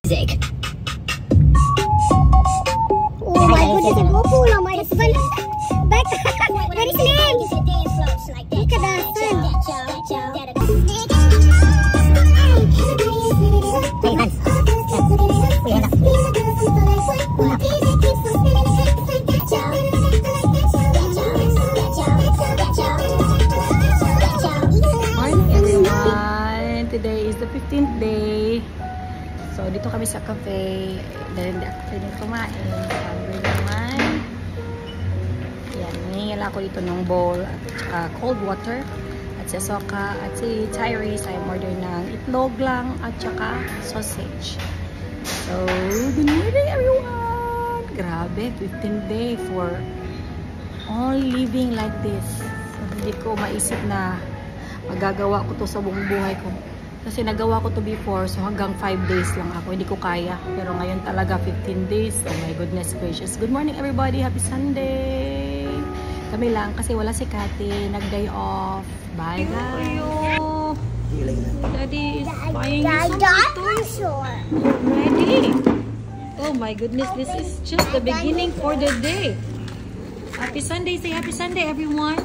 Music. Oh my goodness, it won't pull on my husband. Back. What is his name? Look at that sun. Morning everyone! Today is the 15th day. So, dito kami sa cafe. Dahil hindi ako pwede kumain. Hungry naman. Yan, nangingil ako dito ng bowl at cold water. At si Soka at si Tyrese ay order ng itlog lang at saka sausage. So, good morning everyone! Grabe, 15th day for all living like this. So, hindi ko maisip na magagawa ko to sa buong buhay ko. Kasi nagawa ko to before, so hanggang 5 days lang ako. Hindi ko kaya. Pero ngayon talaga 15 days. Oh my goodness gracious. Good morning everybody. Happy Sunday. Kami lang kasi wala si Kati. Nag-day off. Bye guys. Daddy is buying you some toys. Ready? Oh my goodness. This is just the beginning for the day. Happy Sunday. Say happy Sunday everyone.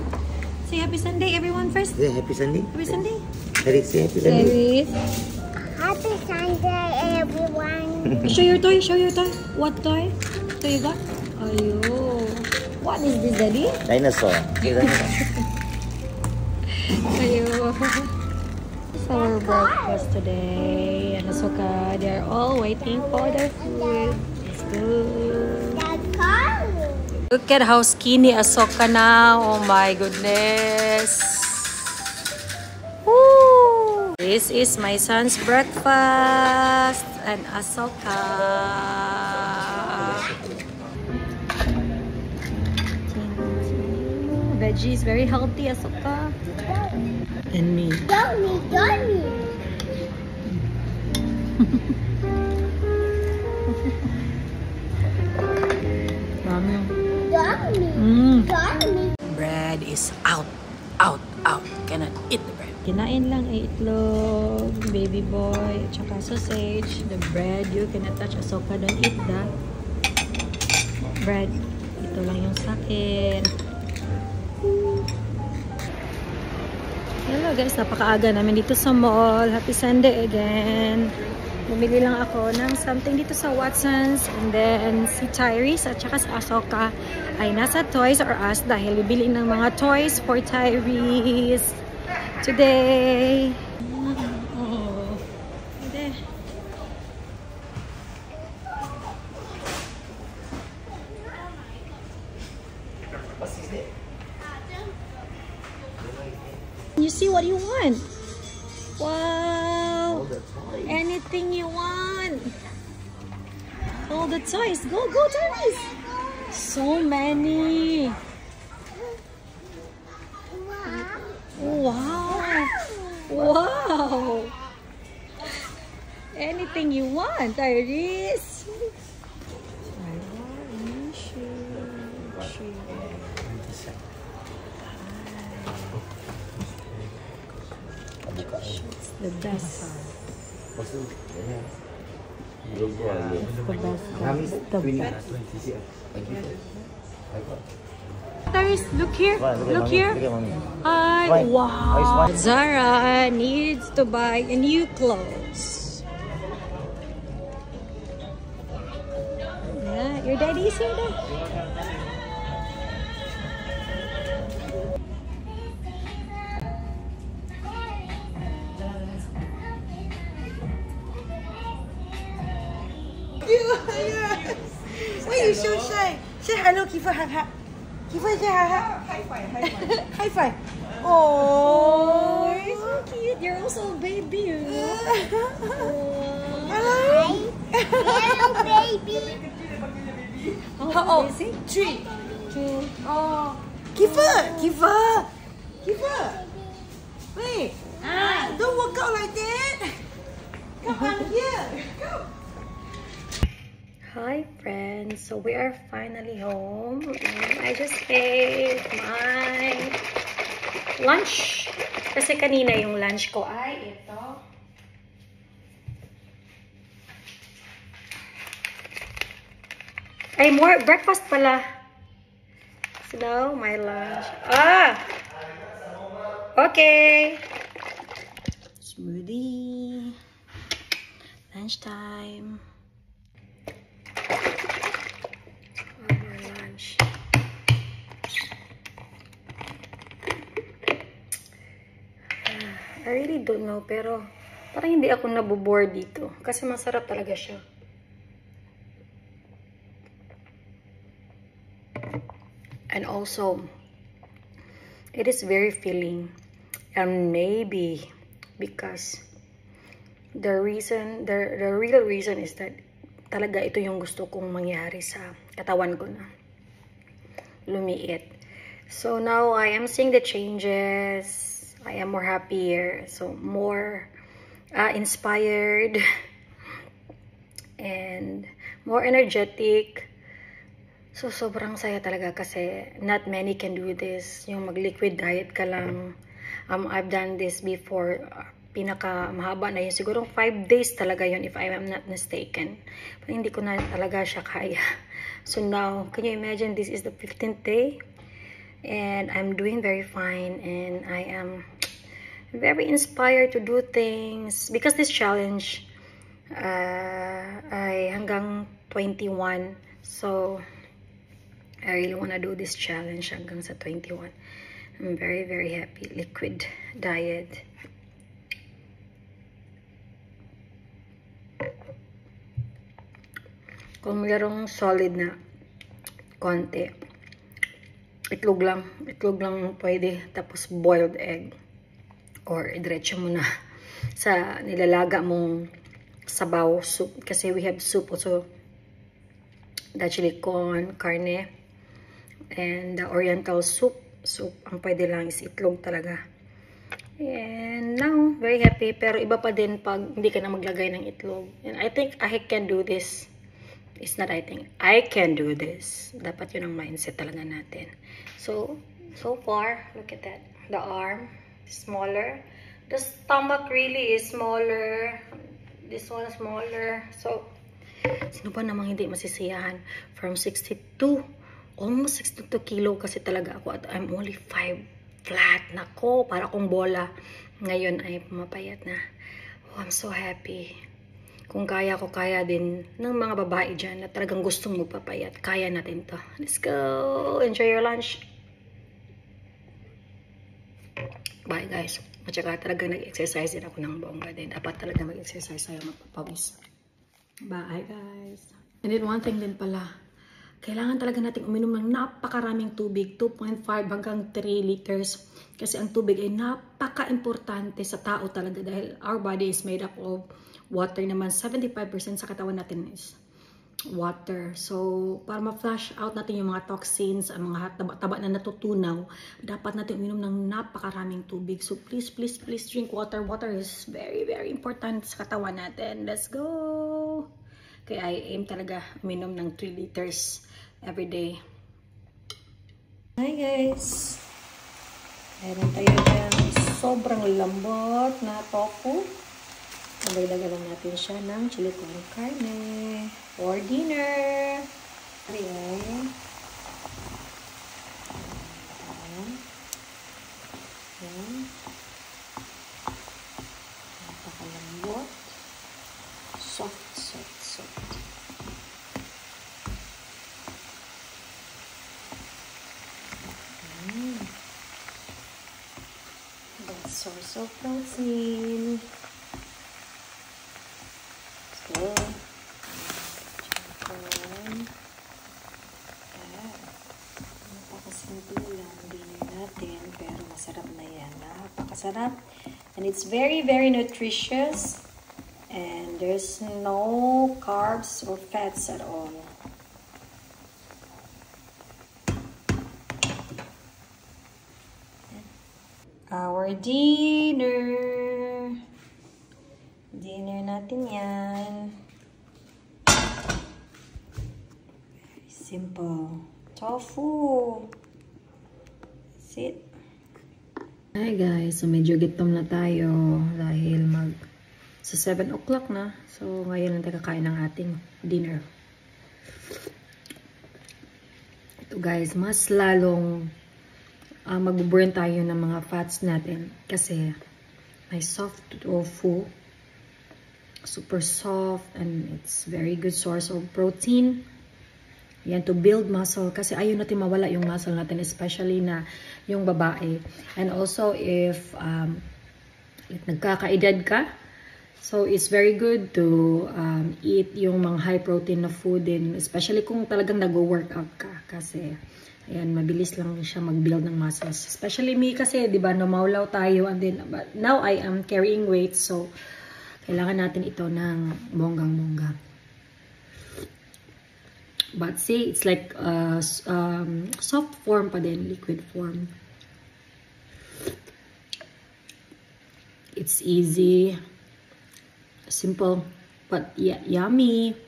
Say happy Sunday everyone first. Yeah, happy Sunday. Happy Sunday. Say happy Sunday. Happy Sunday, everyone. Show your toy. Show your toy. What toy? So you got? Ayo. What is this, Daddy? Dinosaur. Ayo. It's our breakfast today. And Asoka, they're all waiting for their food. It's good. That's car. Look at how skinny Asoka now. Oh my goodness. Woo! This is my son's breakfast and Asoka. Veggie is very healthy, Asoka. And me. Dummy. Dummy. Bread is out. Cannot eat the bread. Kinain lang ay itlog, baby boy, at saka sausage. The bread, you cannot touch. Asoka, don't eat the bread. Ito lang yung sa akin. Hello guys, napakaaga namin dito sa mall. Happy Sunday again. Bumili lang ako ng something dito sa Watson's. And then si Tyrese at saka si Asoka ay nasa Toys R Us dahil bibili ng mga toys for Tyrese today. Oh. Ede. You see what you want? Wow! Anything you want. All the toys. Go, Tyrese. So many. Wow. Anything you want, Tyrese. It's the best. Tyrese, look here. Look here. Hi. Wow. Zara needs to buy new clothes. Yeah, your daddy is here there. Why are you so shy? Say hello, give her a hug. Give her a hug. High five. Oh, You're so cute. You're also a baby. hello. Hello, baby. Oh, is it? 3, 2. Oh, give her. Wait. Don't walk out like that. Come on here. Go. Hi friends, so we are finally home and I just ate my lunch kasi kanina yung lunch ko ay ito Ay, more breakfast pala. So now, my lunch. Okay. Smoothie. Lunchtime. Lunch. I really don't know, pero parang hindi ako nabobore dito. Kasi masarap talaga siya. And also, it is very filling. And maybe because the real reason is that talaga ito yung gusto kong mangyari sa katawan ko na lumiit. So now I am seeing the changes. I am more happier, so more inspired and more energetic. So sobrang saya talaga kasi not many can do this. Yung mag-liquid diet ka lang. I've done this before. Pinaka mahaba na yun. Siguro 5 days talaga yun if I am not mistaken. Pero hindi ko na talaga siya kaya. So now, can you imagine this is the 15th day? And I'm doing very fine, and I am very inspired to do things because this challenge ay hanggang 21, so I really want to do this challenge hanggang sa 21. I'm very happy. Liquid diet. Kung mayroong solid na konti, itlog lang pwede, tapos boiled egg, or diretso mo na sa nilalaga mong sabaw soup, kasi we have soup also, actually corn, karne, and the oriental soup. Ang pwede lang is itlog talaga. And now, very happy, pero iba pa din pag hindi ka na maglagay ng itlog. And I think I can do this. It's not I think. I can do this. Dapat yun ang mindset talaga natin. So far, look at that. The arm, smaller. The stomach really is smaller. This one is smaller. So, sino ba namang hindi masisiyahan? From 62, almost 62 kilo kasi talaga ako. At I'm only 5 flat. Nako, para akong bola. Ngayon ay pumapayat na. Oh, I'm so happy. Kung kaya ko, kaya din ng mga babae dyan na talagang gustong magpapayat. Kaya natin to. Let's go! Enjoy your lunch! Bye guys. At saka talagang nag-exercise din ako ng bongga din. Dapat talaga mag-exercise tayo, magpapawis. Bye guys! And then one thing din pala, kailangan talaga natin uminom ng napakaraming tubig. 2.5 hanggang 3 liters. Kasi ang tubig ay napaka-importante sa tao talaga dahil our body is made up of water naman. 75% sa katawan natin is water. So, para ma-flush out natin yung mga toxins, ang mga taba na natutunaw, dapat natin uminom ng napakaraming tubig. So, please drink water. Water is very important sa katawan natin. Let's go! Kaya I aim talaga uminom ng 3 liters every day. Hi guys! Meron tayo ng sobrang lambot na tofu. Nagdagdagan lang natin siya ng chili con carne for dinner. Ayan. Ayan. Napakalambot. Soft. That's source of protein. So, napakasimple lang dinner natin, pero masarap na yan. Napakasarap. And it's very nutritious. And there's no carbs or fats at all. Our dinner. Dinner natin yan. Very simple. Tofu. That's it. Hi guys, so medyo gitom na tayo dahil sa 7 o'clock na. So ngayon lang tayo kakain ng ating dinner. ito guys, mas lalong mag-burn tayo ng mga fats natin kasi may soft tofu, super soft, and it's very good source of protein. Yan, to build muscle. Kasi ayaw natin mawala yung muscle natin, especially na yung babae. And also, if nagkakaedad ka, so it's very good to eat yung mga high protein na food din, especially kung talagang nag-workout ka. Kasi, ayan, mabilis lang siya mag-build ng muscles. Especially me kasi, di ba, namawlaw tayo. And then, but now I am carrying weight, so kailangan natin ito ng bonggang-bongga. But see, it's like soft form pa din, liquid form. It's easy, simple, but yeah, yummy.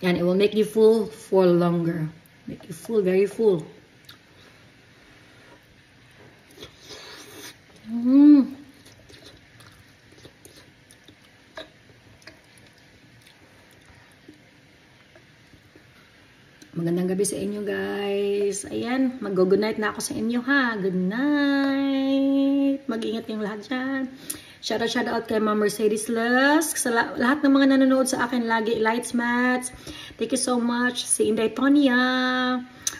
And it will make you full for longer. Make you full, very full. Magandang gabi sa inyo guys. Ayan, mag-good night na ako sa inyo ha. Good night. Mag-ingat yung lahat dyan. Shout out kay Ma'am Mercedes Lusk. Sa lahat ng mga nanonood sa akin lagi, Lights Mats. Thank you so much. Si Inday Tonya.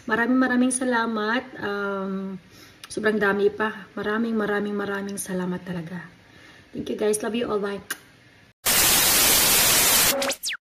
Maraming salamat. Sobrang dami pa. Maraming salamat talaga. Thank you guys. Love you all. Bye.